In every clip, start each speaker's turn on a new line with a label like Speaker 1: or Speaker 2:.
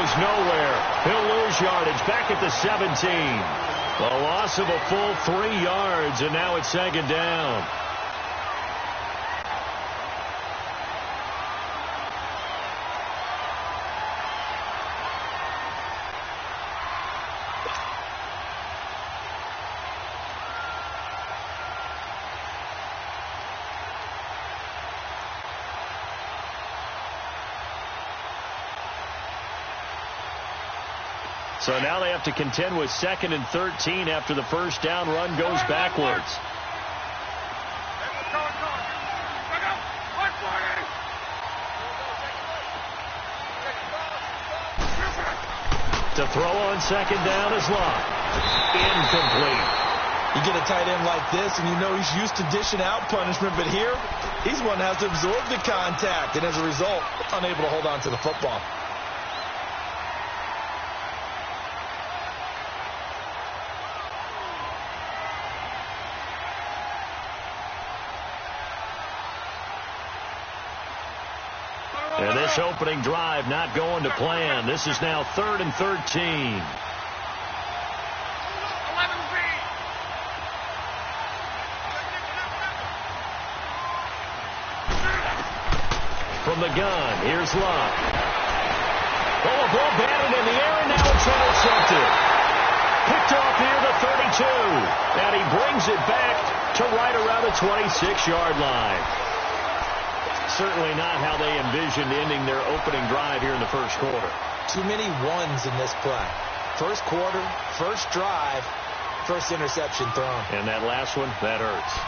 Speaker 1: goes nowhere. He'll lose yardage back at the 17. A loss of a full 3 yards, and now it's second down. So now they have to contend with 2nd and 13 after the first down run goes backwards. To throw on second down is Locke. Incomplete.
Speaker 2: You get a tight end like this, and you know he's used to dishing out punishment, but here, he's one that has to absorb the contact, and as a result, unable to hold on to the football.
Speaker 1: And this opening drive not going to plan. This is now 3rd and 13. From the gun, here's Locke. Oh, a ball batted in the air, and now it's intercepted. Picked off near the 32. And he brings it back to right around the 26-yard line. Certainly not how they envisioned ending their opening drive here in the first quarter.
Speaker 2: Too many ones in this play. First quarter, first drive, first interception thrown.
Speaker 1: And that last one, that hurts.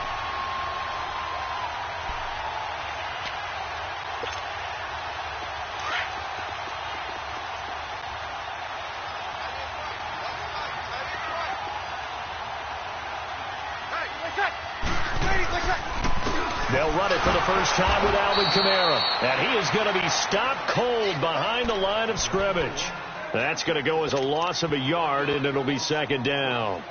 Speaker 1: They'll run it for the first time with Alvin Kamara. And he is going to be stopped cold behind the line of scrimmage. That's going to go as a loss of a yard, and it'll be second down.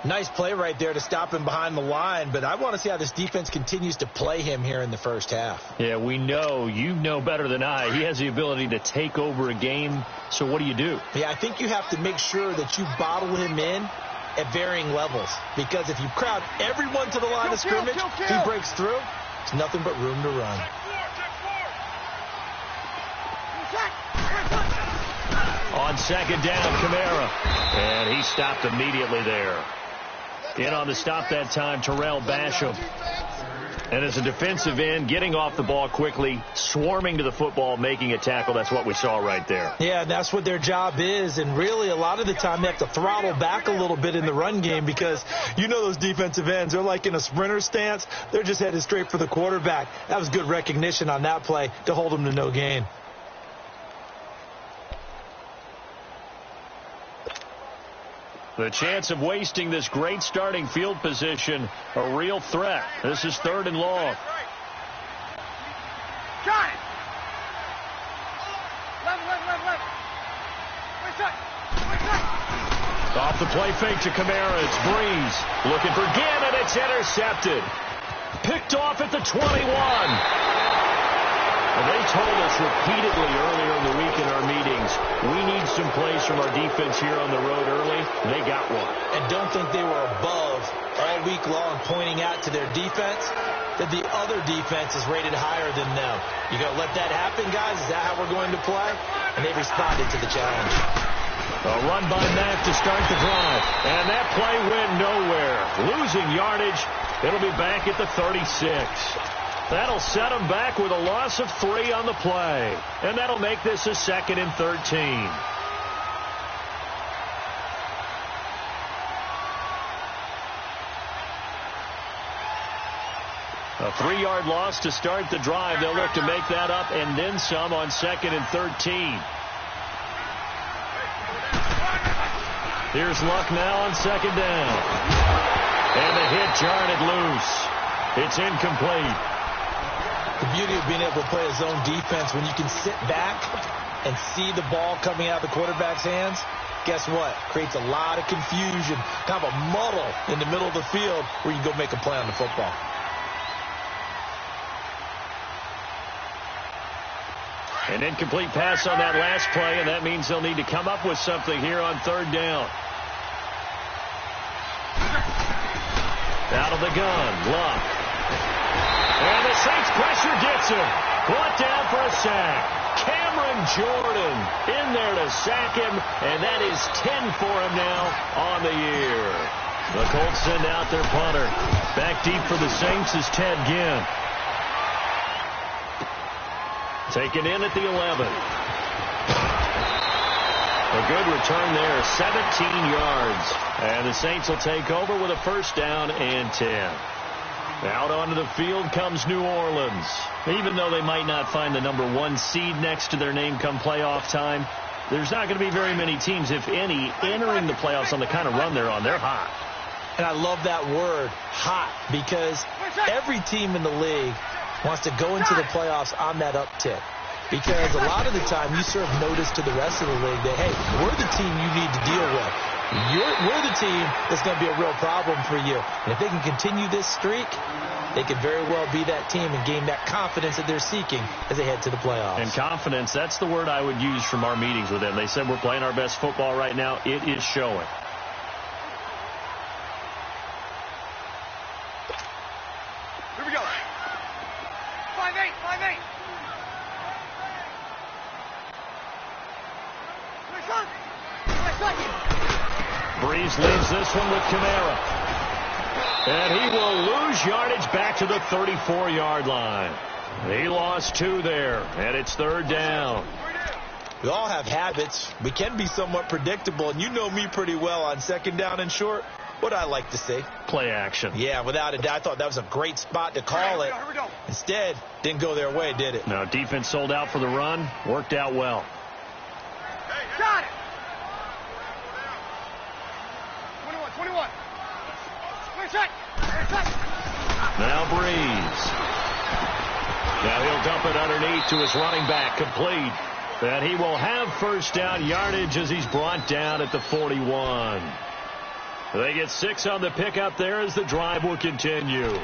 Speaker 2: Nice play right there to stop him behind the line, but I want to see how this defense continues to play him here in the first half.
Speaker 1: Yeah, we know. You know better than I. He has the ability to take over a game, so what do you do?
Speaker 2: Yeah, I think you have to make sure that you bottle him in at varying levels, because if you crowd everyone to the line of scrimmage, if he breaks through, it's nothing but room to run.
Speaker 1: On second down, Kamara. And he stopped immediately there. In on the stop that time, Terrell Basham. And as a defensive end, getting off the ball quickly, swarming to the football, making a tackle. That's what we saw right there.
Speaker 2: Yeah, that's what their job is. And really, a lot of the time, they have to throttle back a little bit in the run game because you know those defensive ends, they're like in a sprinter stance. They're just headed straight for the quarterback. That was good recognition on that play to hold them to no gain.
Speaker 1: The chance of wasting this great starting field position, a real threat. This is 3rd and long. Off the play fake to Kamara. It's Breeze looking for Ginn, and it's intercepted. Picked off at the 21. Well, they told us repeatedly earlier in the week in our meetings, we need some plays from our defense here on the road early. They got one.
Speaker 2: And don't think they were above all week long pointing out to their defense that the other defense is rated higher than them. You going to let that happen, guys? Is that how we're going to play? And they responded to the challenge.
Speaker 1: A run by Mack to start the drive. And that play went nowhere. Losing yardage. It'll be back at the 36. That'll set them back with a loss of 3 on the play. And that'll make this a 2nd and 13. A 3-yard loss to start the drive. They'll look to make that up and then some on 2nd and 13. Here's Luck now on second down. And the hit jarred it loose. It's incomplete.
Speaker 2: The beauty of being able to play a zone defense, when you can sit back and see the ball coming out of the quarterback's hands, guess what? Creates a lot of confusion, kind of a muddle in the middle of the field where you go make a play on the football.
Speaker 1: An incomplete pass on that last play, and that means they'll need to come up with something here on third down. Out of the gun, Luck. And the Saints pressure gets him. Brought down for a sack. Cameron Jordan in there to sack him, and that is 10 for him now on the year. The Colts send out their punter. Back deep for the Saints is Ted Ginn. Taken in at the 11. A good return there, 17 yards. And the Saints will take over with a first down and 10. Out onto the field comes New Orleans. Even though they might not find the number 1 seed next to their name come playoff time, there's not going to be very many teams, if any, entering the playoffs on the kind of run they're on. They're hot.
Speaker 2: And I love that word, hot, because every team in the league wants to go into the playoffs on that uptick. Because a lot of the time you serve notice to the rest of the league that, hey, we're the team you need to deal with. We're the team that's going to be a real problem for you. And if they can continue this streak, they could very well be that team and gain that confidence that they're seeking as they head to the playoffs.
Speaker 1: And confidence, that's the word I would use from our meetings with them. They said we're playing our best football right now. It is showing.
Speaker 3: Here we go. 5-8, 5-8.
Speaker 1: Breeze leads this one with Kamara. And he will lose yardage back to the 34-yard line. He lost 2 there, and it's third down.
Speaker 2: We all have habits. We can be somewhat predictable, and you know me pretty well on second down and short. What I like to say?
Speaker 1: Play action.
Speaker 2: Yeah, without a doubt. I thought that was a great spot to call it.
Speaker 3: Here we go.
Speaker 2: Instead, didn't go their way, did it?
Speaker 1: No, defense sold out for the run. Worked out well.
Speaker 3: Got it. 21.
Speaker 1: Now Breeze. Now he'll dump it underneath to his running back, complete. And he will have first down yardage as he's brought down at the 41. They get 6 on the pickup there as the drive will continue.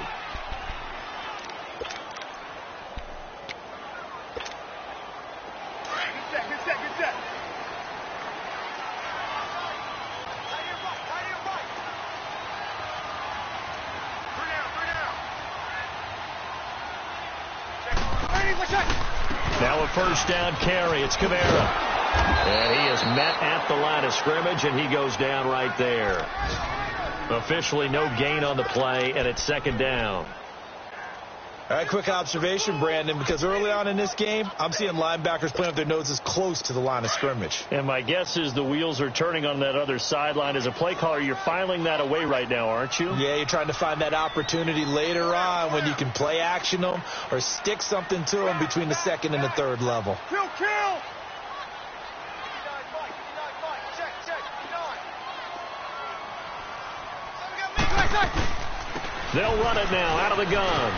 Speaker 3: Good set.
Speaker 1: Now a first down carry. It's Kamara. And he is met at the line of scrimmage, and he goes down right there. Officially no gain on the play, and it's second down.
Speaker 2: All right, quick observation, Brandon, because early on in this game, I'm seeing linebackers playing with their noses close to the line of scrimmage.
Speaker 1: And my guess is the wheels are turning on that other sideline. As a play caller, you're filing that away right now, aren't you?
Speaker 2: Yeah, you're trying to find that opportunity later on when you can play action them or stick something to them between the second and the third level.
Speaker 3: Kill.
Speaker 1: They'll run it now out of the gun.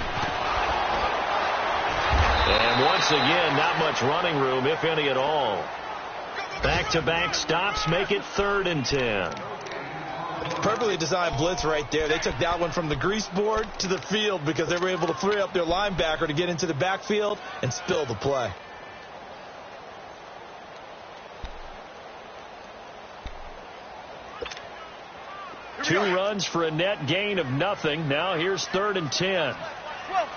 Speaker 1: And once again, not much running room, if any at all. Back-to-back stops make it 3rd and 10.
Speaker 2: Perfectly designed blitz right there. They took that one from the grease board to the field because they were able to free up their linebacker to get into the backfield and spill the play.
Speaker 1: Two runs for a net gain of nothing. Now here's 3rd and 10.
Speaker 3: 12.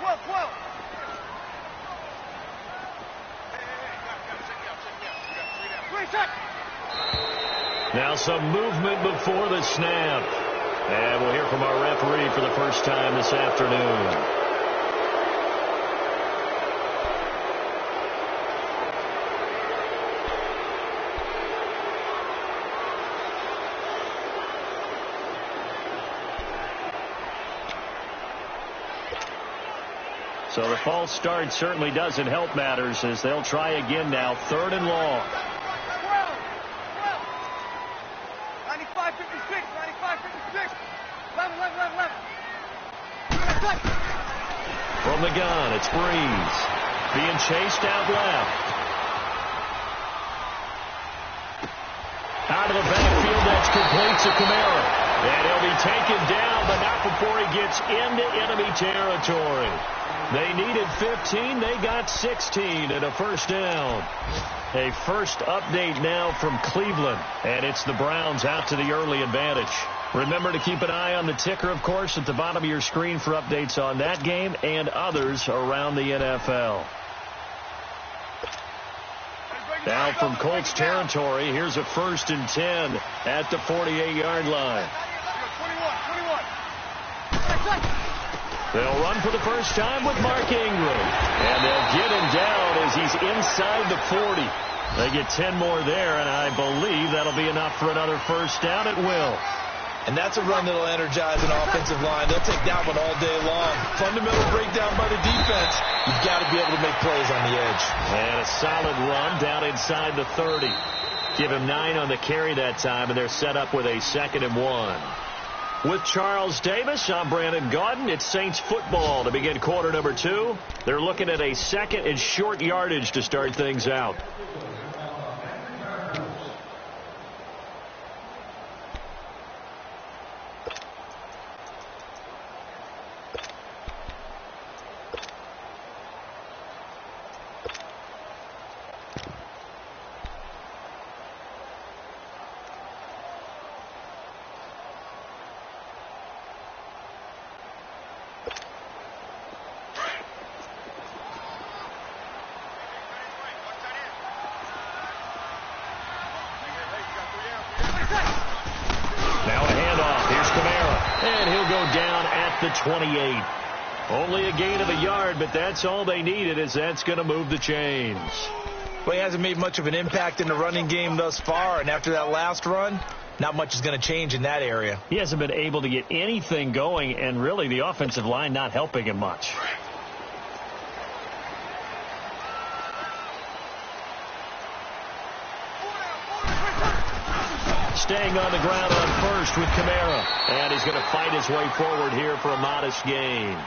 Speaker 1: Now some movement before the snap. And we'll hear from our referee for the first time this afternoon. So the false start certainly doesn't help matters as they'll try again now. 3rd and long.
Speaker 3: 95-56. 11.
Speaker 1: From the gun, it's Breeze. Being chased out left. Out of the backfield, that's It's complete to Kamara. And he'll be taken down, but not before he gets into enemy territory. They needed 15. They got 16 and a first down. A first update now from Cleveland. And it's the Browns out to the early advantage. Remember to keep an eye on the ticker, of course, at the bottom of your screen for updates on that game and others around the NFL. Now from Colts territory, here's a 1st and 10 at the 48-yard line.
Speaker 3: 21.
Speaker 1: They'll run for the first time with Mark Ingram. And they'll get him down as he's inside the 40. They get 10 more there, and I believe that'll be enough for another first down. It will.
Speaker 2: And that's a run that'll energize an offensive line. They'll take that one all day long. Fundamental breakdown by the defense. You've got to be able to make plays on the edge.
Speaker 1: And a solid run down inside the 30. Give him 9 on the carry that time, and they're set up with a 2nd and 1. With Charles Davis, I'm Brandon Gaudin. It's Saints football to begin quarter number 2. They're looking at a 2nd and short yardage to start things out. Now a handoff. Here's Kamara. And he'll go down at the 28. Only a gain of a yard, but that's all they needed, as that's going to move the chains.
Speaker 2: Well, he hasn't made much of an impact in the running game thus far, and after that last run, not much is going to change in that area.
Speaker 1: He hasn't been able to get anything going, and really the offensive line not helping him much. Staying on the ground on first with Kamara. And he's going to fight his way forward here for a modest gain.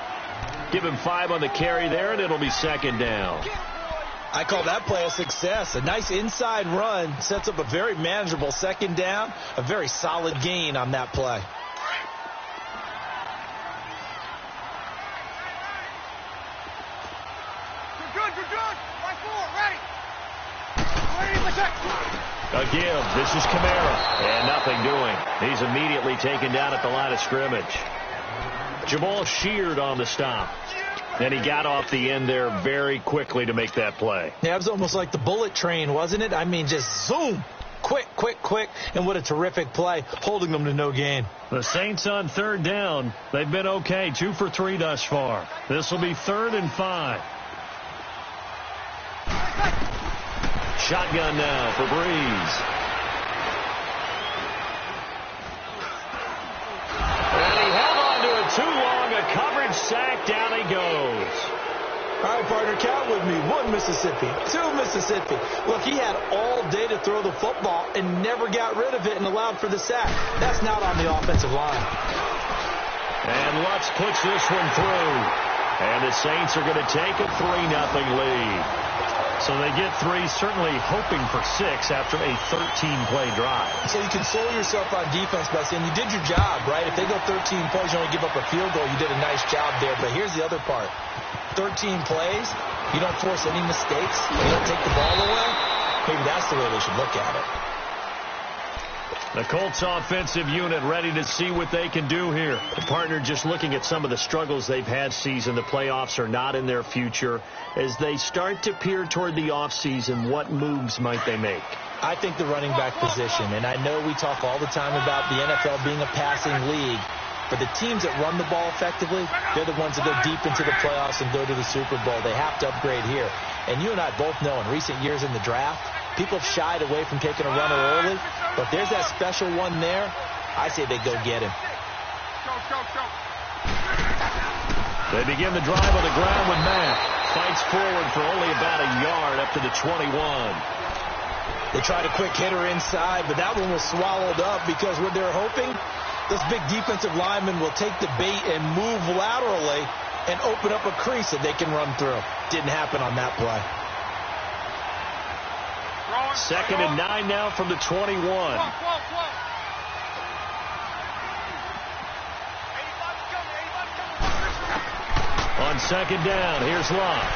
Speaker 1: Give him 5 on the carry there, and it'll be 2nd down.
Speaker 2: I call that play a success. A nice inside run sets up a very manageable 2nd down. A very solid gain on that play.
Speaker 3: Good. Right forward, ready. Ready to check.
Speaker 1: A give. This is Kamara. And nothing doing. He's immediately taken down at the line of scrimmage. Jamal Sheard on the stop. And he got off the end there very quickly to make that play.
Speaker 2: Yeah, it was almost like the bullet train, wasn't it? I mean, just zoom. Quick. And what a terrific play, holding them to no gain.
Speaker 1: The Saints on 3rd down. They've been okay. 2 for 3 thus far. This will be 3rd and 5. Shotgun now for Breeze. And he held on to it too long. A coverage sack. Down he goes.
Speaker 2: All right, partner, count with me. 1 Mississippi, 2 Mississippi. Look, he had all day to throw the football and never got rid of it and allowed for the sack. That's not on the offensive line.
Speaker 1: And Lutz puts this one through. And the Saints are going to take a 3-0 lead. So they get 3, certainly hoping for 6 after a 13-play drive.
Speaker 2: So you console yourself on defense by saying you did your job, right? If they go 13 plays, you only give up a field goal, you did a nice job there. But here's the other part. 13 plays, you don't force any mistakes, you don't take the ball away. Maybe that's the way they should look at it.
Speaker 1: The Colts offensive unit ready to see what they can do here. The partner just looking at some of the struggles they've had season. The playoffs are not in their future. As they start to peer toward the offseason, what moves might they make?
Speaker 2: I think the running back position, and I know we talk all the time about the NFL being a passing league, but the teams that run the ball effectively, they're the ones that go deep into the playoffs and go to the Super Bowl. They have to upgrade here. And you and I both know in recent years in the draft, people have shied away from taking a runner early, but there's that special one there. I say they go get him.
Speaker 1: They begin the drive on the ground with Mack. Fights forward for only about a yard up to the 21.
Speaker 2: They tried a quick hitter inside, but that one was swallowed up because what they're hoping, this big defensive lineman will take the bait and move laterally and open up a crease that they can run through. Didn't happen on that play.
Speaker 1: 2nd and 9 now from the 21. On second down, here's Locke.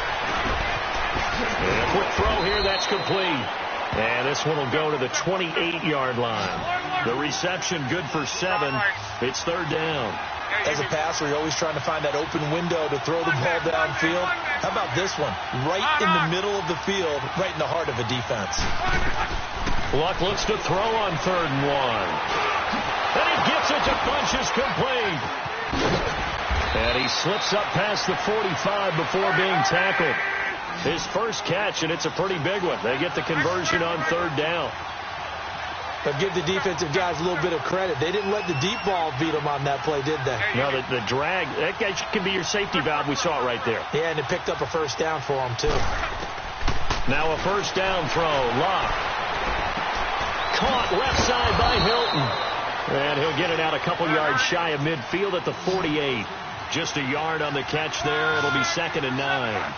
Speaker 1: And a quick throw here, that's complete. And this one will go to the 28-yard line. The reception good for 7. It's third down.
Speaker 2: As a passer, you're always trying to find that open window to throw the ball downfield. How about this one? Right in the middle of the field, right in the heart of a defense.
Speaker 1: Luck looks to throw on 3rd and 1. And he gets it to Funchess complete. And he slips up past the 45 before being tackled. His first catch, and it's a pretty big one. They get the conversion on 3rd down.
Speaker 2: But give the defensive guys a little bit of credit. They didn't let the deep ball beat them on that play, did they?
Speaker 1: No, the drag, that guy can be your safety valve. We saw it right there.
Speaker 2: Yeah, and it picked up a first down for them, too.
Speaker 1: Now a first down throw. Locke. Caught left side by Hilton. And he'll get it out a couple yards shy of midfield at the 48. Just a yard on the catch there. It'll be 2nd and 9.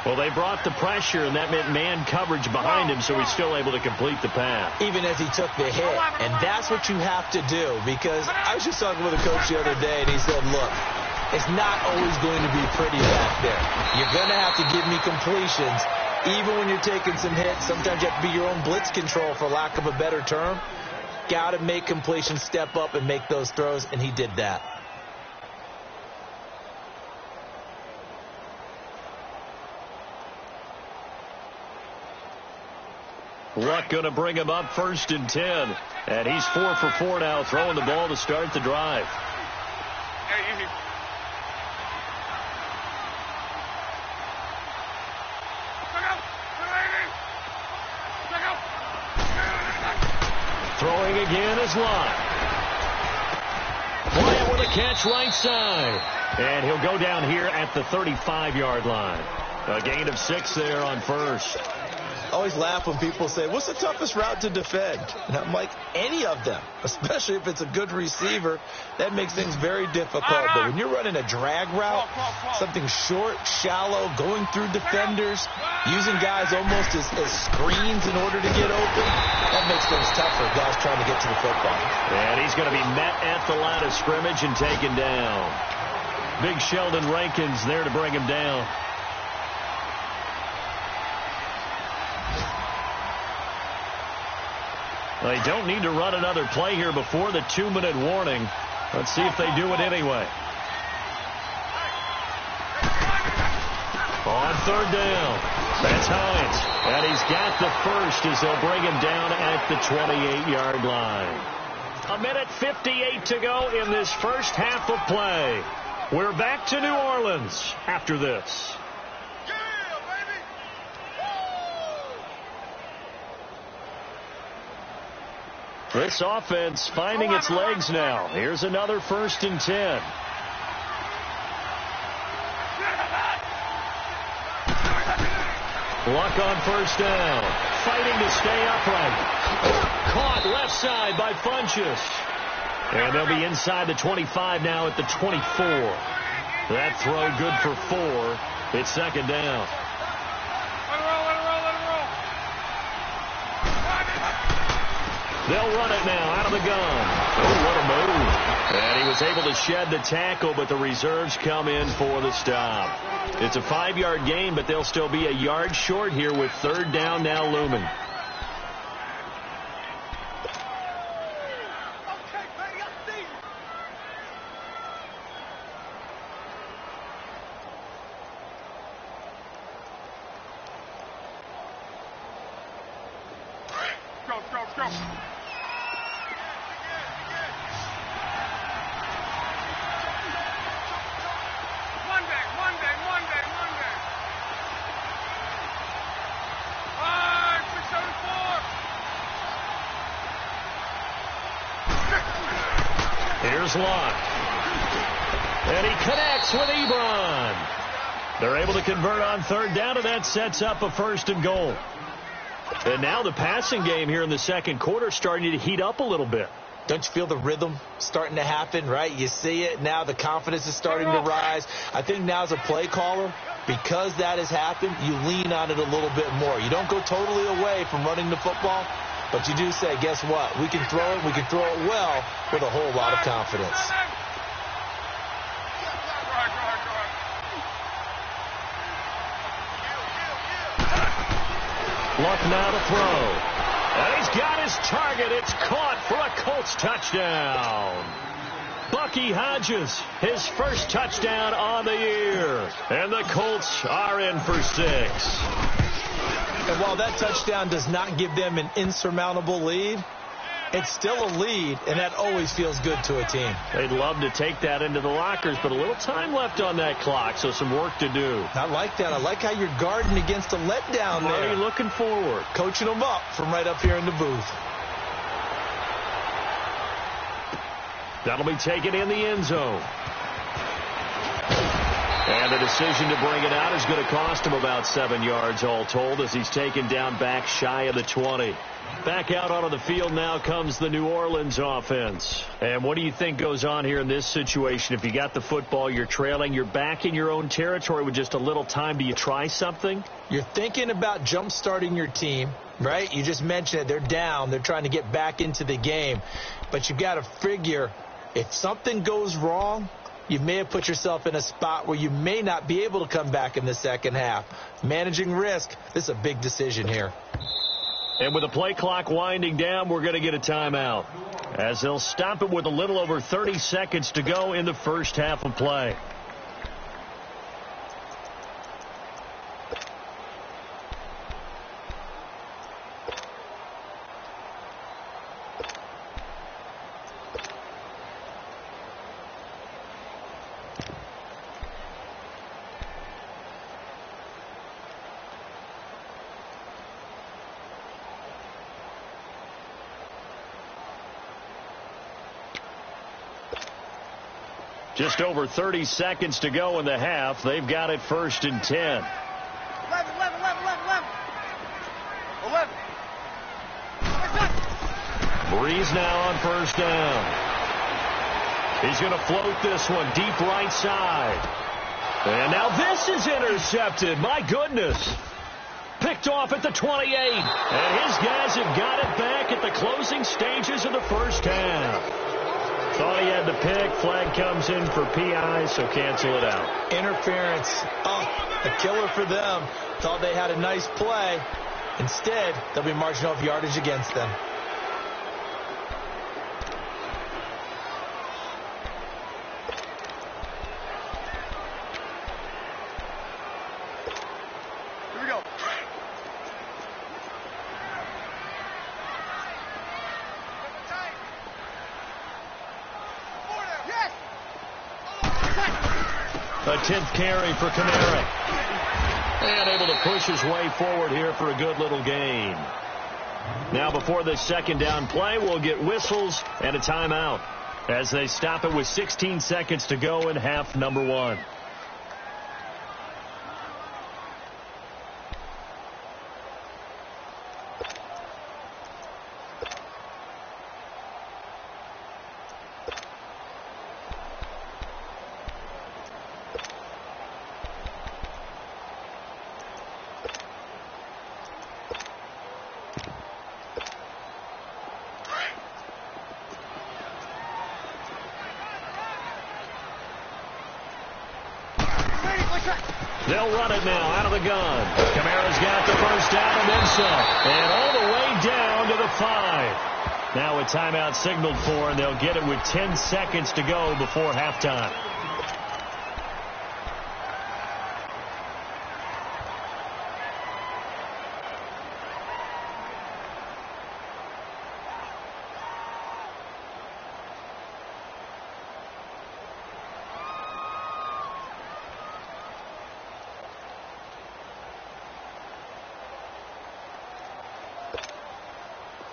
Speaker 1: Well, they brought the pressure, and that meant man coverage behind him, so he's still able to complete the pass.
Speaker 2: Even as he took the hit. And that's what you have to do, because I was just talking with a coach the other day, and he said, look, it's not always going to be pretty back there. You're going to have to give me completions. Even when you're taking some hits, sometimes you have to be your own blitz control, for lack of a better term. Got to make completions, step up, and make those throws, and he did that.
Speaker 1: Luck going to bring him up 1st and 10. And he's 4 for 4 now, throwing the ball to start the drive. Throwing again is Locke. Bryant with a catch right side. And he'll go down here at the 35-yard line. A gain of 6 there on 1st.
Speaker 2: I always laugh when people say, what's the toughest route to defend? And I'm like, any of them, especially if it's a good receiver. That makes things very difficult. But when you're running a drag route, something short, shallow, going through defenders, using guys almost as screens in order to get open, that makes things tough for guys trying to get to the football.
Speaker 1: And he's going to be met at the line of scrimmage and taken down. Big Sheldon Rankins there to bring him down. They don't need to run another play here before the 2-minute warning. Let's see if they do it anyway. On 3rd down, that's Hines. And he's got the first as they'll bring him down at the 28-yard line. 1:58 to go in this first half of play. We're back to New Orleans after this. This offense finding its legs now. Here's another 1st and 10. Luck on 1st down. Fighting to stay upright. Caught left side by Funchess. And they'll be inside the 25 now at the 24. That throw good for 4. It's 2nd down. They'll run it now out of the gun. Oh, what a move. And he was able to shed the tackle, but the reserves come in for the stop. It's a 5-yard gain, but they'll still be a yard short here with 3rd down now looming.
Speaker 3: Go. Monday. 5, 6, 7, 4.
Speaker 1: Here's Locke. And he connects with Ebron. They're able to convert on 3rd down, and that sets up a 1st and goal. And now the passing game here in the 2nd quarter starting to heat up a little bit.
Speaker 2: Don't you feel the rhythm starting to happen, right? You see it. Now the confidence is starting to rise. I think now as a play caller, because that has happened, you lean on it a little bit more. You don't go totally away from running the football, but you do say, guess what? We can throw it. We can throw it well with a whole lot of confidence.
Speaker 1: Luck now to throw. And he's got his target. It's caught for a Colts touchdown. Bucky Hodges, his first touchdown on the year. And the Colts are in for 6.
Speaker 2: And while that touchdown does not give them an insurmountable lead, it's still a lead, and that always feels good to a team.
Speaker 1: They'd love to take that into the lockers, but a little time left on that clock, so some work to do.
Speaker 2: I like that. I like how you're guarding against a letdown there.
Speaker 1: Already looking forward.
Speaker 2: Coaching them up from right up here in the booth.
Speaker 1: That'll be taken in the end zone. And the decision to bring it out is going to cost him about 7 yards all told as he's taken down back shy of the 20. Back out onto the field now comes the New Orleans offense. And what do you think goes on here in this situation? If you got the football, you're trailing, you're back in your own territory with just a little time. Do you try something?
Speaker 2: You're thinking about jump-starting your team, right? You just mentioned it. They're down. They're trying to get back into the game. But you've got to figure if something goes wrong, you may have put yourself in a spot where you may not be able to come back in the second half. Managing risk, this is a big decision here.
Speaker 1: And with the play clock winding down, we're going to get a timeout, as they'll stop it with a little over 30 seconds to go in the first half of play. Just over 30 seconds to go in the half. They've got it 1st and 10.
Speaker 3: 11.
Speaker 1: Breeze now on 1st down. He's going to float this one deep right side. And now this is intercepted. My goodness. Picked off at the 28. And his guys have got it back at the closing stages of the first half. Thought he had the pick. Flag comes in for PI, so cancel it out.
Speaker 2: Interference. Oh, a killer for them. Thought they had a nice play. Instead, they'll be marching off yardage against them.
Speaker 3: Here we go.
Speaker 1: A 10th carry for Kamara. And able to push his way forward here for a good little gain. Now before the second down play, we'll get whistles and a timeout as they stop it with 16 seconds to go in half number 1. They'll run it now out of the gun. Kamara's got the first down and then some. And all the way down to the 5. Now a timeout signaled for, and they'll get it with 10 seconds to go before halftime.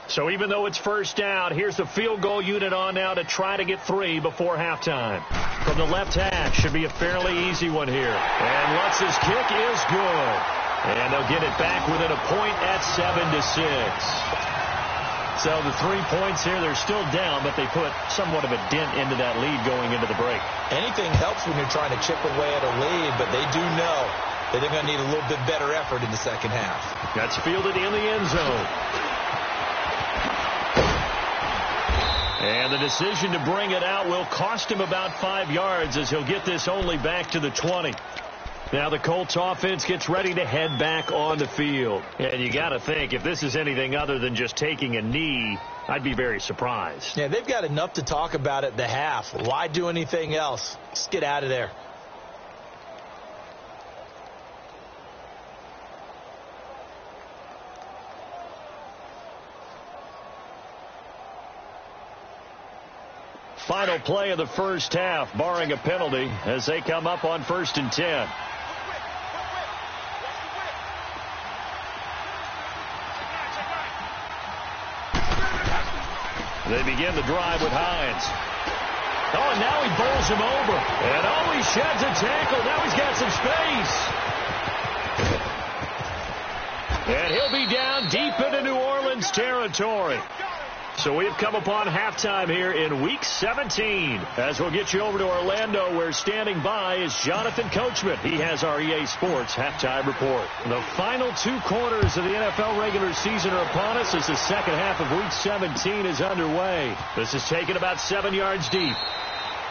Speaker 1: So even though it's first down, here's the field goal unit on now to try to get 3 before halftime. From the left hash, should be a fairly easy one here. And Lutz's kick is good. And they'll get it back within a point at 7-6. So the 3 points here, they're still down, but they put somewhat of a dent into that lead going into the break.
Speaker 2: Anything helps when you're trying to chip away at a lead, but they do know that they're going to need a little bit better effort in the second half.
Speaker 1: That's fielded in the end zone. And the decision to bring it out will cost him about 5 yards as he'll get this only back to the 20. Now the Colts offense gets ready to head back on the field. And you got to think, if this is anything other than just taking a knee, I'd be very surprised.
Speaker 2: Yeah, they've got enough to talk about at the half. Why do anything else? Just get out of there.
Speaker 1: Final play of the first half, barring a penalty, as they come up on 1st and 10. They begin the drive with Hines. Oh, and now he bowls him over. And oh, he sheds a tackle. Now he's got some space. And he'll be down deep into New Orleans territory. So we have come upon halftime here in Week 17. As we'll get you over to Orlando, where standing by is Jonathan Coachman. He has our EA Sports halftime report. The final 2 quarters of the NFL regular season are upon us as the second half of Week 17 is underway. This is taken about 7 yards deep.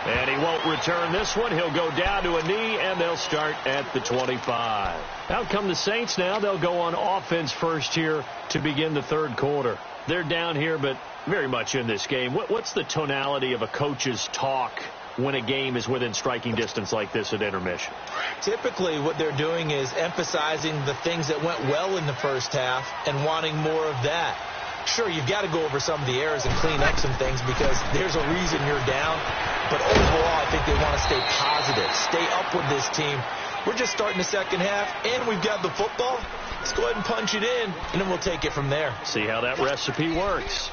Speaker 1: And he won't return this one. He'll go down to a knee, and they'll start at the 25. Out come the Saints now. They'll go on offense first here to begin the third quarter. They're down here, but very much in this game. What's the tonality of a coach's talk when a game is within striking distance like this at intermission?
Speaker 2: Typically, what they're doing is emphasizing the things that went well in the first half and wanting more of that. Sure, you've got to go over some of the errors and clean up some things because there's a reason you're down. But overall, I think they want to stay positive, stay up with this team. We're just starting the second half, and we've got the football. Let's go ahead and punch it in, and then we'll take it from there.
Speaker 1: See how that recipe works.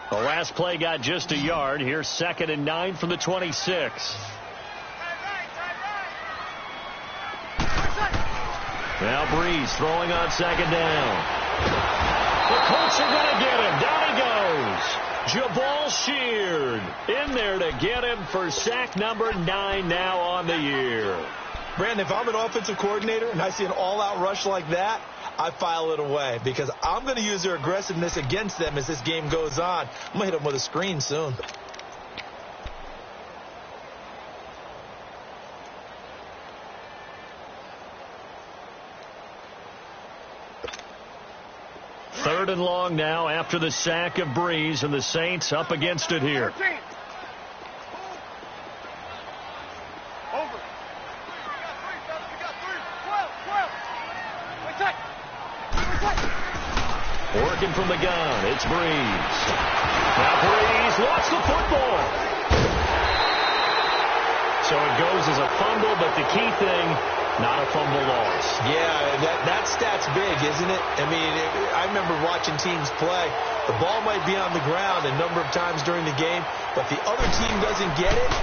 Speaker 1: The last play got just a yard. Here's 2nd and 9 from the 26. Now Breeze throwing on 2nd down. The Colts are going to get him. Down he goes. Jabal Sheard in there to get him for sack number 9 now on the year.
Speaker 2: Brandon, if I'm an offensive coordinator and I see an all-out rush like that, I file it away because I'm going to use their aggressiveness against them as this game goes on. I'm going to hit them with a screen soon.
Speaker 1: Third and long now after the sack of Breeze, and the Saints up against it here. Working from the gun, it's Breeze. Now Breeze wants the football. So it goes as a fumble, but the key thing, not a fumble loss.
Speaker 2: Yeah, that stat's big, isn't it? I mean, I remember watching teams play. The ball might be on the ground a number of times during the game, but if the other team doesn't get it,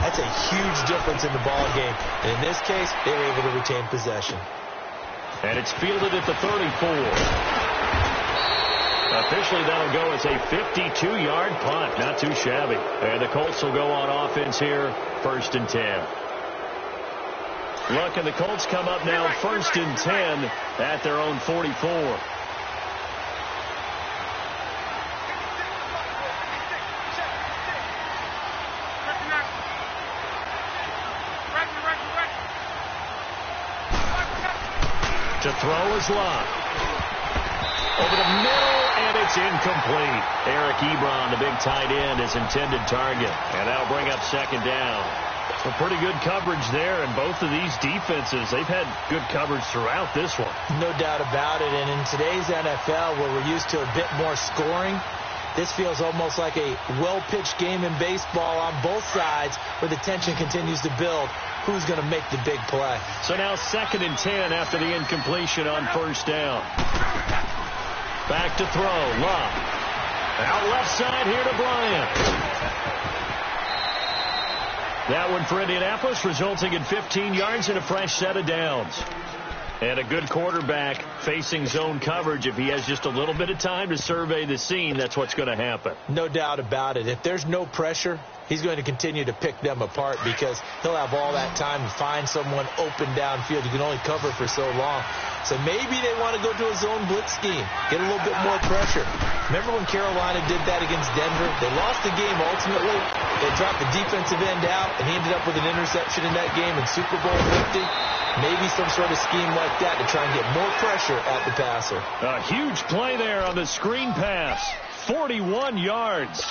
Speaker 2: that's a huge difference in the ball game. And in this case, they were able to retain possession.
Speaker 1: And it's fielded at the 34. Officially, that'll go as a 52-yard punt. Not too shabby. And the Colts will go on offense here, 1st and 10. Look, and the Colts come up now 1st and 10 at their own 44. To throw is Locke. Over the middle, and it's incomplete. Eric Ebron, the big tight end, is intended target. And that'll bring up 2nd down. So pretty good coverage there, and both of these defenses, they've had good coverage throughout this one.
Speaker 2: No doubt about it, and in today's NFL, where we're used to a bit more scoring, this feels almost like a well-pitched game in baseball on both sides where the tension continues to build. Who's going to make the big play?
Speaker 1: So now 2nd and 10 after the incompletion on 1st down. Back to throw. Love. Out left side here to Bryant. That one for Indianapolis, resulting in 15 yards and a fresh set of downs. And a good quarterback facing zone coverage, if he has just a little bit of time to survey the scene, that's what's going to happen.
Speaker 2: No doubt about it. If there's no pressure, he's going to continue to pick them apart because he'll have all that time to find someone open downfield. You can only cover for so long. So maybe they want to go to a zone blitz scheme, get a little bit more pressure. Remember when Carolina did that against Denver? They lost the game ultimately. They dropped the defensive end out, and he ended up with an interception in that game in Super Bowl 50. Maybe some sort of scheme like that to try and get more pressure at the passer.
Speaker 1: A huge play there on the screen pass. 41 yards.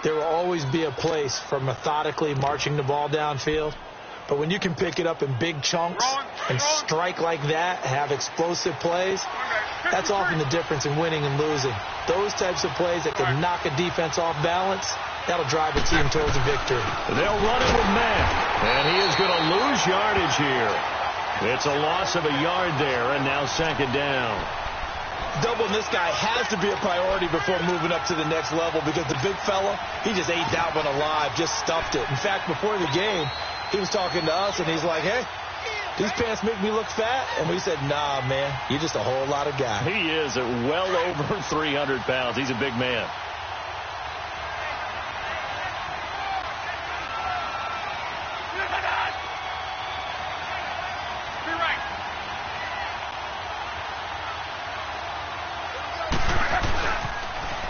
Speaker 2: There will always be a place for methodically marching the ball downfield. But when you can pick it up in big chunks and strike like that, have explosive plays, that's often the difference in winning and losing. Those types of plays that can knock a defense off balance, that'll drive a team towards a victory.
Speaker 1: They'll run it with Matt, and he is going to lose yardage here. It's a loss of a yard there, and now second down.
Speaker 2: Doubling this guy has to be a priority before moving up to the next level because the big fella, he just ate that one alive, just stuffed it. In fact, before the game, he was talking to us, and he's like, hey, these pants make me look fat? And we said, nah, man, you're just a whole lot of guy.
Speaker 1: He is at well over 300 pounds. He's a big man.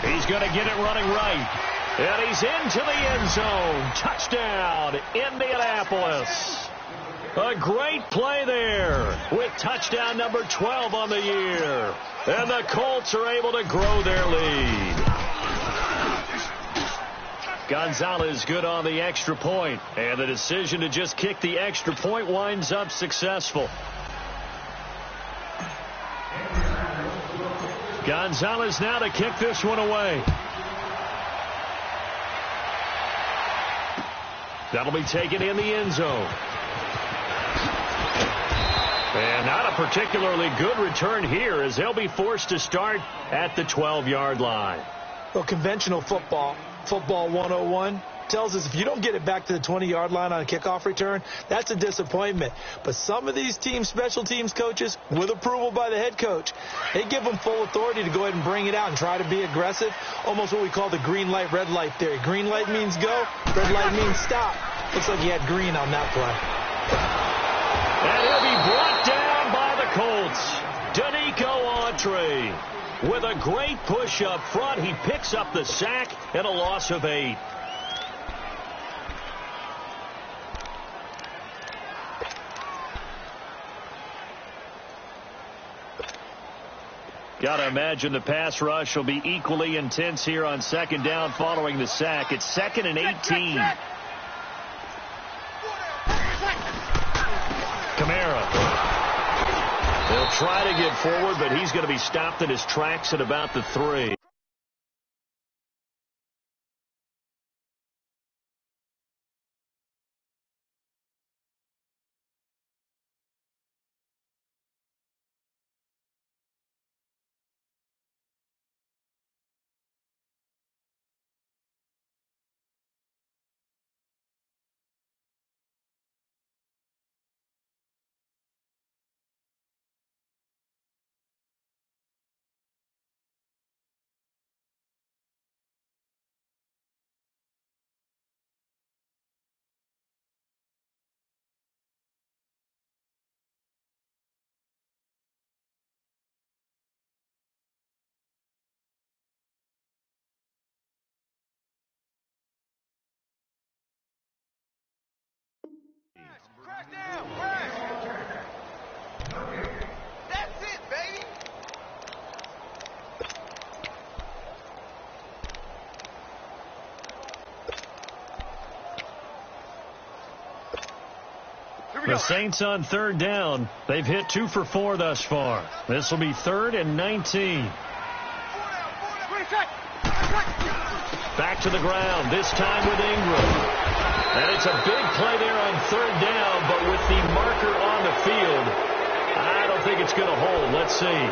Speaker 1: He's going to get it running right. And he's into the end zone. Touchdown, Indianapolis. A great play there with touchdown number 12 on the year. And the Colts are able to grow their lead. Gonzalez good on the extra point. And the decision to just kick the extra point winds up successful. Gonzalez now to kick this one away. That'll be taken in the end zone. And not a particularly good return here as they'll be forced to start at the 12-yard line.
Speaker 2: Well, conventional football 101, tells us if you don't get it back to the 20-yard line on a kickoff return, that's a disappointment. But some of these teams, special teams coaches, with approval by the head coach, they give them full authority to go ahead and bring it out and try to be aggressive, almost what we call the green light, red light theory. Green light means go, red light means stop. Looks like he had green on that play.
Speaker 1: And he'll be brought down by the Colts. Danico Autry with a great push up front. He picks up the sack and a loss of 8. Got to imagine the pass rush will be equally intense here on second down following the sack. It's 2nd and 18. Kamara. They'll try to get forward, but he's going to be stopped in his tracks at about the 3.
Speaker 3: Crack down, crack. That's it, baby.
Speaker 1: The Saints on third down. They've hit 2 for 4 thus far. This will be 3rd and 19. Back to the ground, this time with Ingram. And it's a big play there on third down, but with the marker on the field, I don't think it's going to hold. Let's see.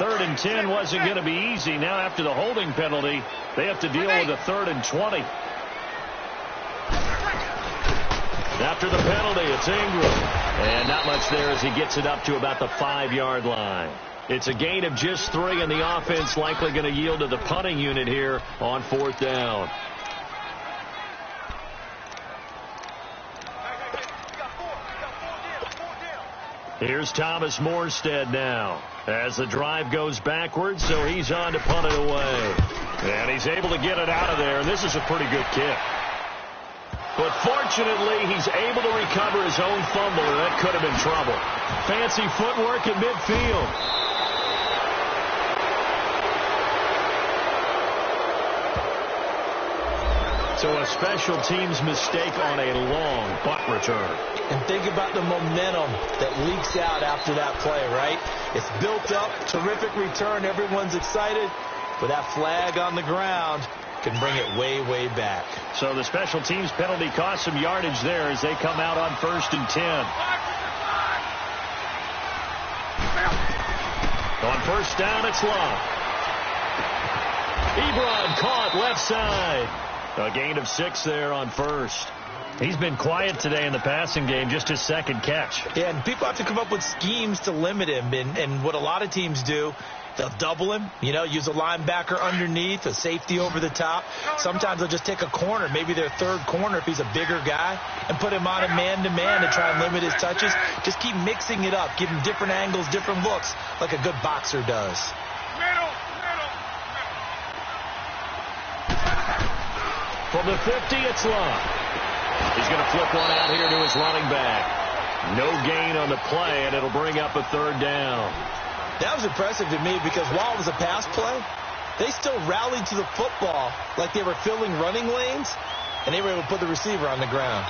Speaker 1: 3rd and 10 wasn't going to be easy. Now after the holding penalty, they have to deal with a 3rd and 20. After the penalty, it's Ingram. And not much there as he gets it up to about the 5-yard line. It's a gain of just 3, and the offense likely going to yield to the punting unit here on 4th down. Here's Thomas Morstead now as the drive goes backwards, so he's on to punt it away. And he's able to get it out of there, and this is a pretty good kick. But fortunately, he's able to recover his own fumble, and that could have been trouble. Fancy footwork in midfield. So a special teams mistake on a long punt return.
Speaker 2: And think about the momentum that leaks out after that play, right? It's built up, terrific return, everyone's excited, but that flag on the ground can bring it way, way back.
Speaker 1: So the special teams penalty cost some yardage there as they come out on 1st and 10. On 1st down, it's Love. Ebron caught left side. A gain of 6 there on 1st. He's been quiet today in the passing game, just his 2nd catch.
Speaker 2: Yeah, and people have to come up with schemes to limit him. And what a lot of teams do, they'll double him, use a linebacker underneath, a safety over the top. Sometimes they'll just take a corner, maybe their 3rd corner if he's a bigger guy, and put him on a man-to-man to try and limit his touches. Just keep mixing it up, give him different angles, different looks, like a good boxer does.
Speaker 1: From the 50, it's Love. He's going to flip one out here to his running back. No gain on the play, and it'll bring up a 3rd down.
Speaker 2: That was impressive to me because while it was a pass play, they still rallied to the football like they were filling running lanes, and they were able to put the receiver on the ground.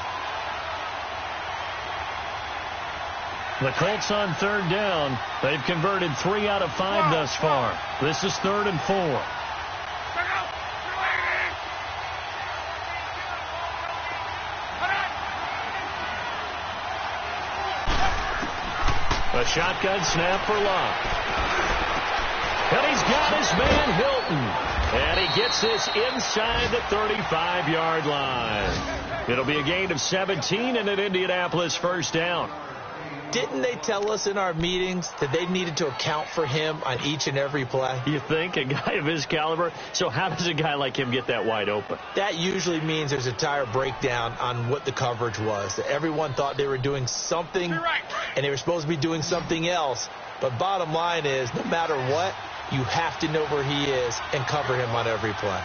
Speaker 1: The Colts on 3rd down. They've converted 3 out of 5 thus far. This is 3rd and 4. A shotgun snap for Love. And he's got his man Hilton. And he gets this inside the 35-yard line. It'll be a gain of 17 and an Indianapolis 1st down.
Speaker 2: Didn't they tell us in our meetings that they needed to account for him on each and every play?
Speaker 1: You think? A guy of his caliber? So how does a guy like him get that wide open?
Speaker 2: That usually means there's a entire breakdown on what the coverage was. That everyone thought they were doing something, and they were supposed to be doing something else. But bottom line is, no matter what, you have to know where he is and cover him on every play.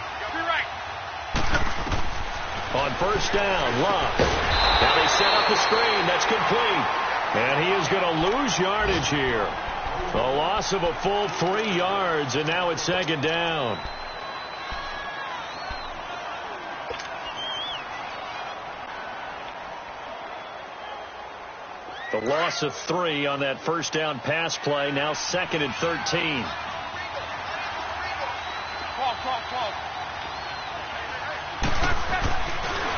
Speaker 1: On 1st down, Love. Now they set up the screen. That's complete. And he is going to lose yardage here. A loss of a full 3 yards, and now it's 2nd down. The loss of 3 on that 1st down pass play, now 2nd and 13.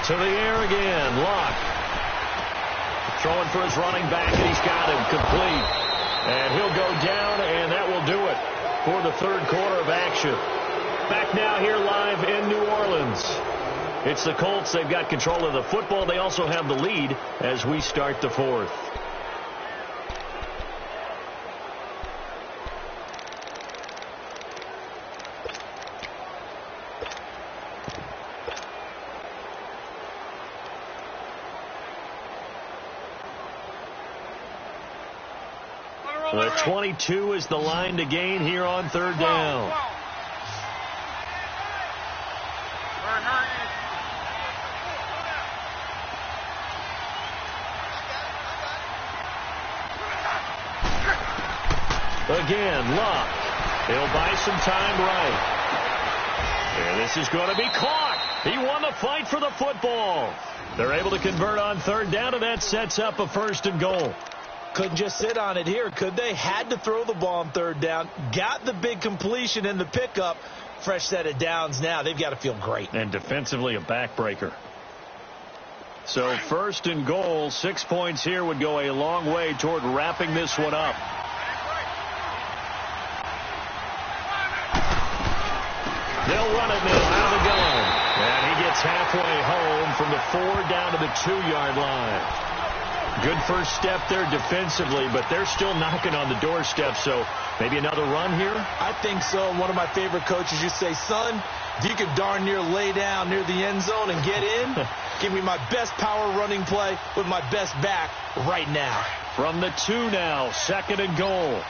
Speaker 1: To the air again, Locke. Throwing for his running back, and he's got him complete. And he'll go down, and that will do it for the 3rd quarter of action. Back now here live in New Orleans. It's the Colts. They've got control of the football. They also have the lead as we start the 4th. The 22 is the line to gain here on 3rd down. Again, Luck. He'll buy some time right. And this is going to be caught. He won the fight for the football. They're able to convert on 3rd down, and that sets up a 1st and goal.
Speaker 2: Couldn't just sit on it here, could they? Had to throw the ball on 3rd down. Got the big completion in the pickup. Fresh set of downs now. They've got to feel great.
Speaker 1: And defensively a backbreaker. So 1st and goal, 6 points here would go a long way toward wrapping this one up. They'll run it now out of the gun. And he gets halfway home from the 4 down to the 2-yard line. Good first step there defensively, but they're still knocking on the doorstep, so maybe another run here?
Speaker 2: I think so. One of my favorite coaches used to say, son, if you could darn near lay down near the end zone and get in, give me my best power running play with my best back right now.
Speaker 1: From the 2 now, 2nd and goal.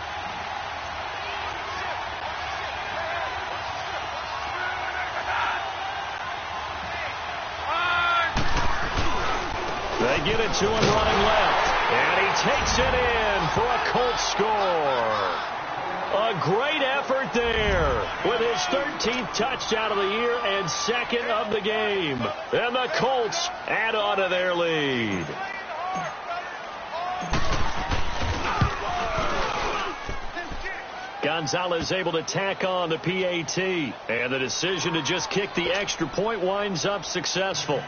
Speaker 1: They get it to him running left, and he takes it in for a Colts score. A great effort there with his 13th touchdown of the year and 2nd of the game. And the Colts add on to their lead. Gonzalez able to tack on the PAT, and the decision to just kick the extra point winds up successful.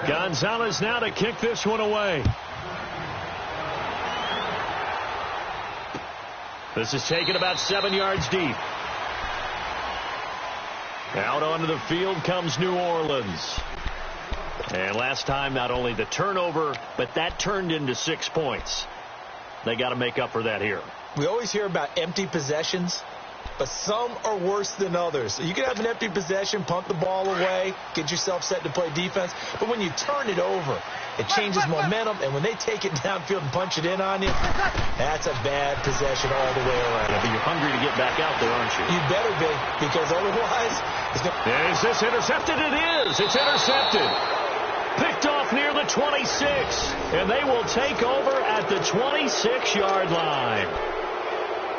Speaker 1: Gonzalez now to kick this one away. This is taken about 7 yards deep. Out onto the field comes New Orleans. And last time, not only the turnover, but that turned into 6 points. They got to make up for that here.
Speaker 2: We always hear about empty possessions, but some are worse than others. You can have an empty possession, punt the ball away, get yourself set to play defense. But when you turn it over, it changes momentum. And when they take it downfield and punch it in on you, that's a bad possession all the way around.
Speaker 1: Yeah, but you're hungry to get back out there, aren't you?
Speaker 2: You better be, because otherwise...
Speaker 1: Is this intercepted? It is. It's intercepted. Picked off near the 26. And they will take over at the 26-yard line.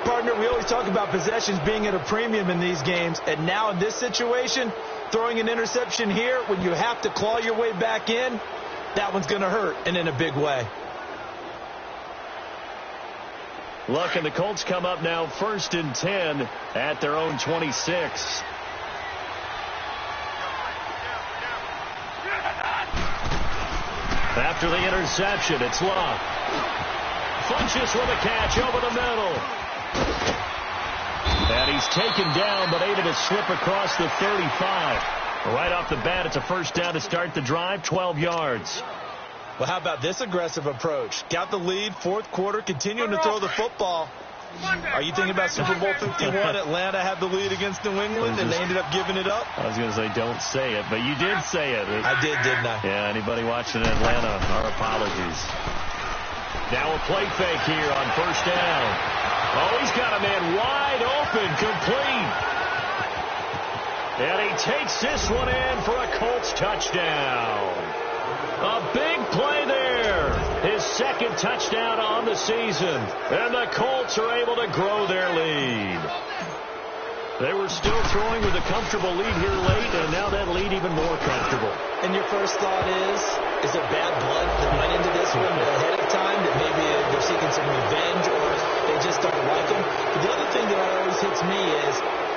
Speaker 2: Partner, we always talk about possessions being at a premium in these games, and now in this situation, throwing an interception here when you have to claw your way back in, that one's going to hurt, and in a big way.
Speaker 1: Look, and the Colts come up now 1st and 10 at their own 26. After the interception, it's Love. Funches with a catch over the middle. And he's taken down, but able to slip across the 35. Right off the bat, it's a first down to start the drive, 12 yards.
Speaker 2: Well, how about this aggressive approach? Got the lead, 4th quarter, continuing to throw the football. Are you thinking about Super Bowl 51? Atlanta had the lead against New England, and they ended up giving it up?
Speaker 1: I was going to say, don't say it, but you did say it.
Speaker 2: I did, didn't I?
Speaker 1: Yeah, anybody watching Atlanta, our apologies. Now a play fake here on first down. Oh, he's got a man wide open, complete. And he takes this one in for a Colts touchdown. A big play there. His 2nd touchdown on the season. And the Colts are able to grow their lead. They were still throwing with a comfortable lead here late, and now that lead even more comfortable.
Speaker 2: And your first thought is there bad blood that went into this one ahead of time, that maybe they're seeking some revenge or they just don't like him? But the other thing that always hits me is,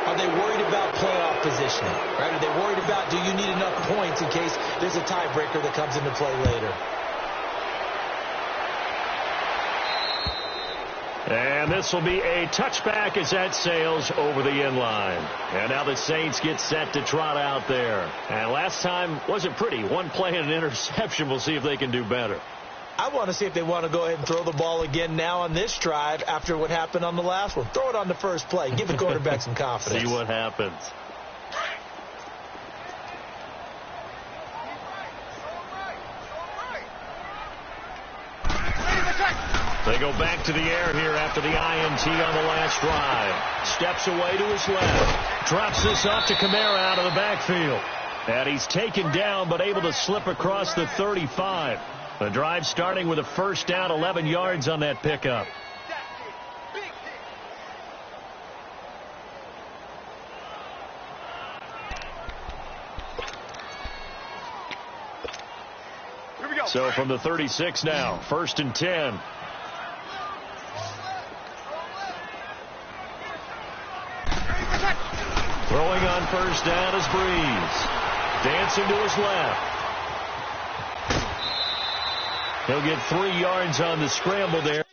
Speaker 2: are they worried about playoff positioning? Right? Are they worried about, do you need enough points in case there's a tiebreaker that comes into play later?
Speaker 1: And this will be a touchback as that sails over the end line. And now the Saints get set to trot out there. And last time wasn't pretty. One play and an interception. We'll see if they can do better.
Speaker 2: I want to see if they want to go ahead and throw the ball again now on this drive after what happened on the last one. Throw it on the first play. Give the quarterback some confidence.
Speaker 1: See what happens. They go back to the air here after the INT on the last drive. Steps away to his left. Drops this off to Kamara out of the backfield. And he's taken down but able to slip across the 35. The drive starting with a first down, 11 yards on that pickup.
Speaker 3: Here we go.
Speaker 1: So from the 36 now, 1st and 10. Throwing on first down is Breeze. Dancing to his left. He'll get 3 yards on the scramble there.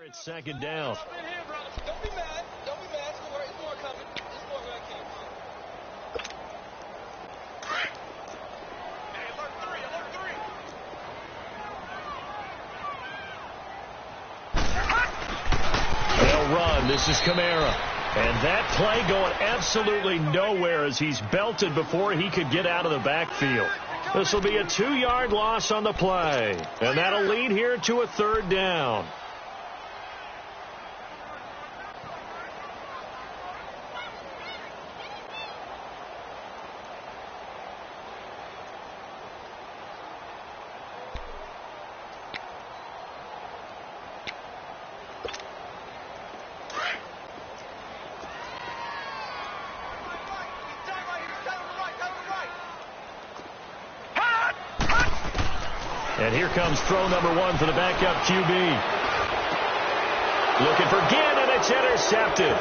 Speaker 1: It's second down.
Speaker 3: Don't be mad. Don't be mad. It's more coming. It's more right here. Hey, alert three.
Speaker 1: They'll run. This is Kamara. And that play going absolutely nowhere as he's belted before he could get out of the backfield. This will be a 2-yard loss on the play. And that'll lead here to a third down. And here comes throw number 1 for the backup QB. Looking for Ginn, and it's intercepted.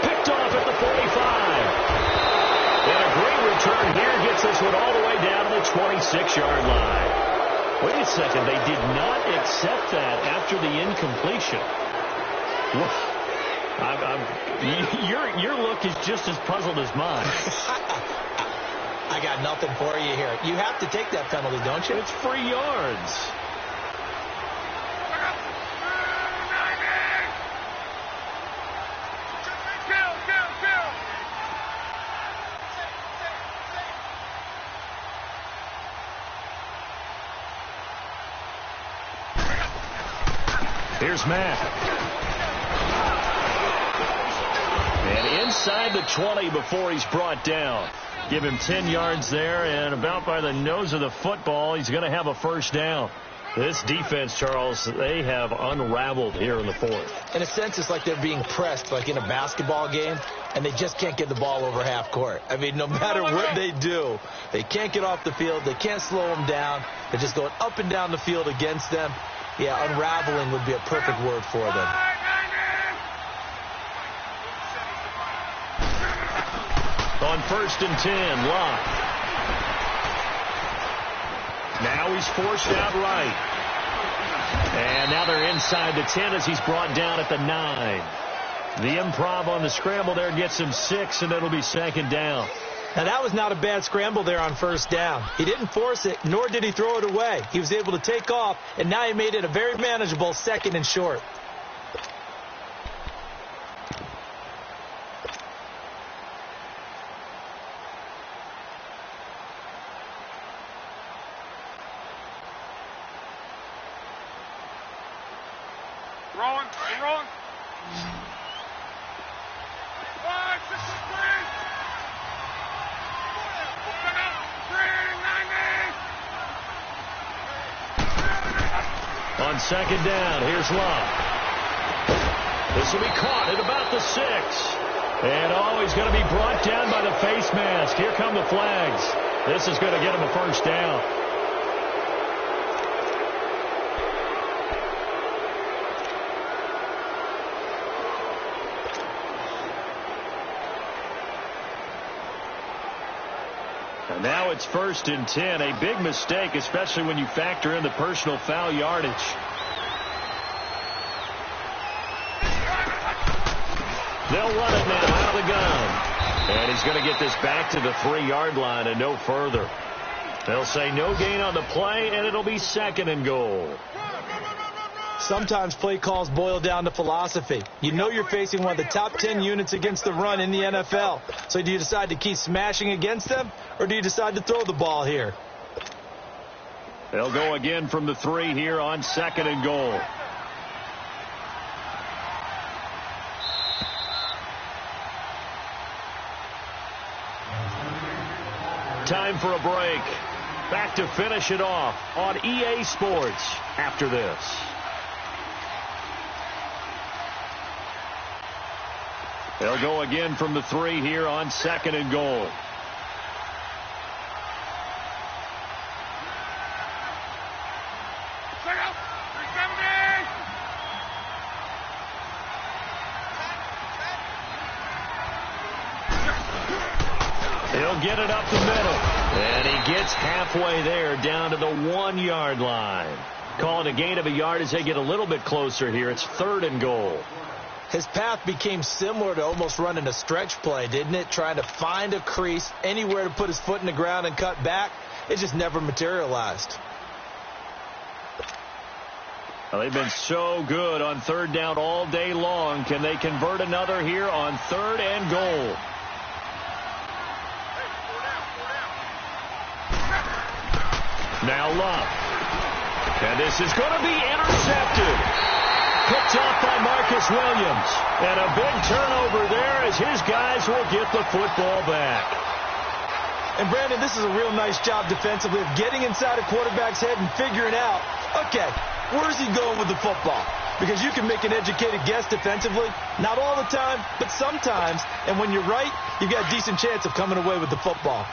Speaker 1: Picked off at the 45. And a great return here gets this one all the way down to the 26-yard line. Wait a second. They did not accept that after the incompletion. Your look is just as puzzled as mine.
Speaker 2: I got nothing for you here. You have to take that penalty, don't you?
Speaker 1: It's free yards. Here's Matt. And inside the 20 before he's brought down. Give him 10 yards there, and about by the nose of the football, he's going to have a first down. This defense, Charles, they have unraveled here in the fourth.
Speaker 2: In a sense, it's like they're being pressed, like in a basketball game, and they just can't get the ball over half court. I mean, no matter what they do, they can't get off the field. They can't slow them down. They're just going up and down the field against them. Yeah, unraveling would be a perfect word for them.
Speaker 1: On 1st and 10, Locke. Now he's forced out right. And now they're inside the 10 as he's brought down at the 9. The improv on the scramble there gets him 6, and it'll be second down.
Speaker 2: Now, that was not a bad scramble there on first down. He didn't force it, nor did he throw it away. He was able to take off, and now he made it a very manageable 2nd and short.
Speaker 3: Rolling. 5, 6, 3.
Speaker 1: On second down, here's Locke. This will be caught at about the 6. And he's going to be brought down by the face mask. Here come the flags. This is going to get him a first down. And now it's 1st and 10. A big mistake, especially when you factor in the personal foul yardage. They'll run it now out of the gun. And he's going to get this back to the 3-yard line and no further. They'll say no gain on the play, and it'll be 2nd and goal.
Speaker 2: Sometimes play calls boil down to philosophy. You know you're facing one of the top 10 units against the run in the NFL. So do you decide to keep smashing against them, or do you decide to throw the ball here?
Speaker 1: They'll go again from the 3 here on 2nd and goal. Time for a break. Back to finish it off on EA Sports after this. They'll go again from the 3 here on 2nd and goal. He'll get it up the middle. And he gets halfway there down to the 1-yard line. Calling a gain of a yard as they get a little bit closer here. It's 3rd and goal.
Speaker 2: His path became similar to almost running a stretch play, didn't it? Trying to find a crease, anywhere to put his foot in the ground and cut back. It just never materialized.
Speaker 1: Well, they've been so good on 3rd down all day long. Can they convert another here on 3rd and goal? Now Love. And this is going to be intercepted. Picked off by Marcus Williams. And a big turnover there as his guys will get the football back.
Speaker 2: And, Brandon, this is a real nice job defensively of getting inside a quarterback's head and figuring out, okay, where's he going with the football? Because you can make an educated guess defensively. Not all the time, but sometimes. And when you're right, you've got a decent chance of coming away with the football.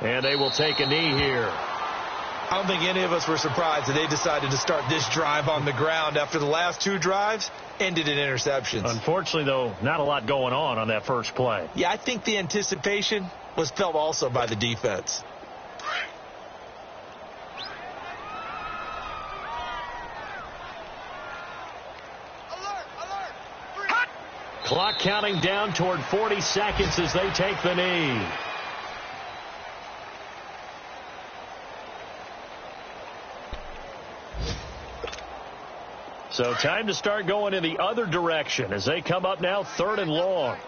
Speaker 1: And they will take a knee here.
Speaker 2: I don't think any of us were surprised that they decided to start this drive on the ground after the last 2 drives ended in interceptions.
Speaker 1: Unfortunately, though, not a lot going on that first play.
Speaker 2: Yeah, I think the anticipation was felt also by the defense.
Speaker 1: Clock counting down toward 40 seconds as they take the knee. So time to start going in the other direction as they come up now 3rd and long.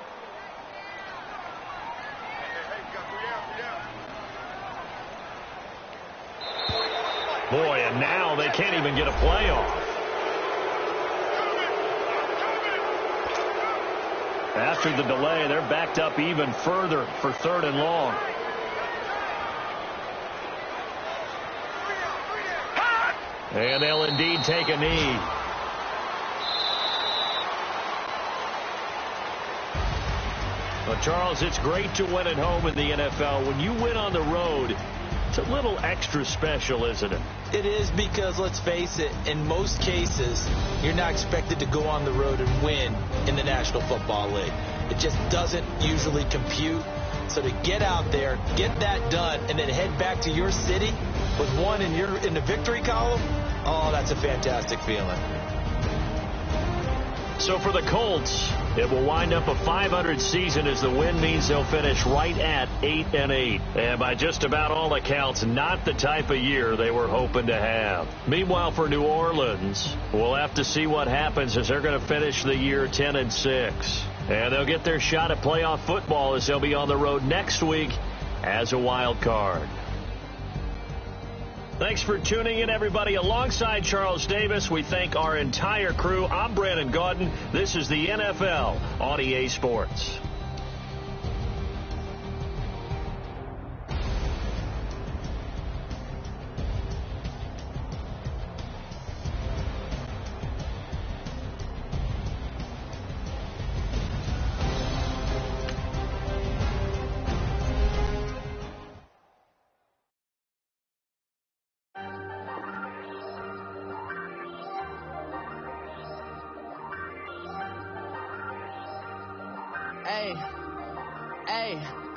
Speaker 1: Boy, and now they can't even get a play off. After the delay, they're backed up even further for 3rd and long. And they'll indeed take a knee. Well, Charles, it's great to win at home in the NFL. When you win on the road, it's a little extra special, isn't it?
Speaker 2: It is because, let's face it, in most cases, you're not expected to go on the road and win in the National Football League. It just doesn't usually compute. So to get out there, get that done, and then head back to your city with one in the victory column, oh, that's a fantastic feeling.
Speaker 1: So for the Colts, it will wind up a .500 season as the win means they'll finish right at 8-8. And by just about all accounts, not the type of year they were hoping to have. Meanwhile, for New Orleans, we'll have to see what happens as they're going to finish the year 10-6. And they'll get their shot at playoff football as they'll be on the road next week as a wild card. Thanks for tuning in, everybody. Alongside Charles Davis, we thank our entire crew. I'm Brandon Gaudin. This is the NFL on EA Sports.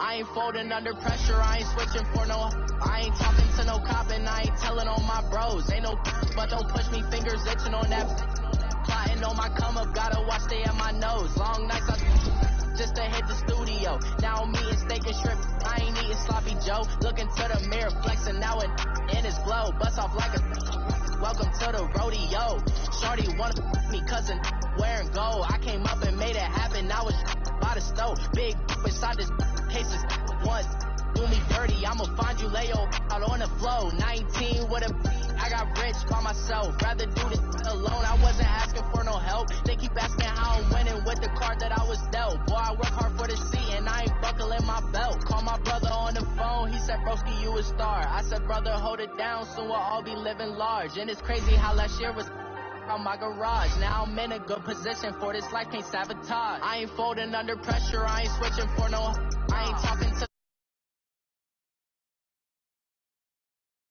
Speaker 4: I ain't folding under pressure, I ain't switching for no, I ain't talking to no cop and I ain't telling on my bros, ain't no, but don't push me, fingers itching on that, plotting on my come up, gotta watch stay at my nose, long nights just to hit the studio, now I'm eating steak and shrimp, I ain't eating sloppy Joe, looking to the mirror, flexing now and in his blow, bust off like a, welcome to the rodeo, shorty wanna me cousin, wearing gold, I came up and made it happen, now it's by the stove, big beside this cases once do me dirty, I'ma find you lay out on the flow, 19 with a I got rich by myself, rather do this alone, I wasn't asking for no help, they keep asking how I'm winning with the card that I was dealt, boy I work hard for the seat and I ain't buckling my belt, call my brother on the phone, he said broski you a star, I said brother hold it down, soon we'll all be living large, and it's crazy how last year was on my garage, now I'm in a good position for this life, can't sabotage, I ain't folding under pressure, I ain't switching for no, I ain't talking to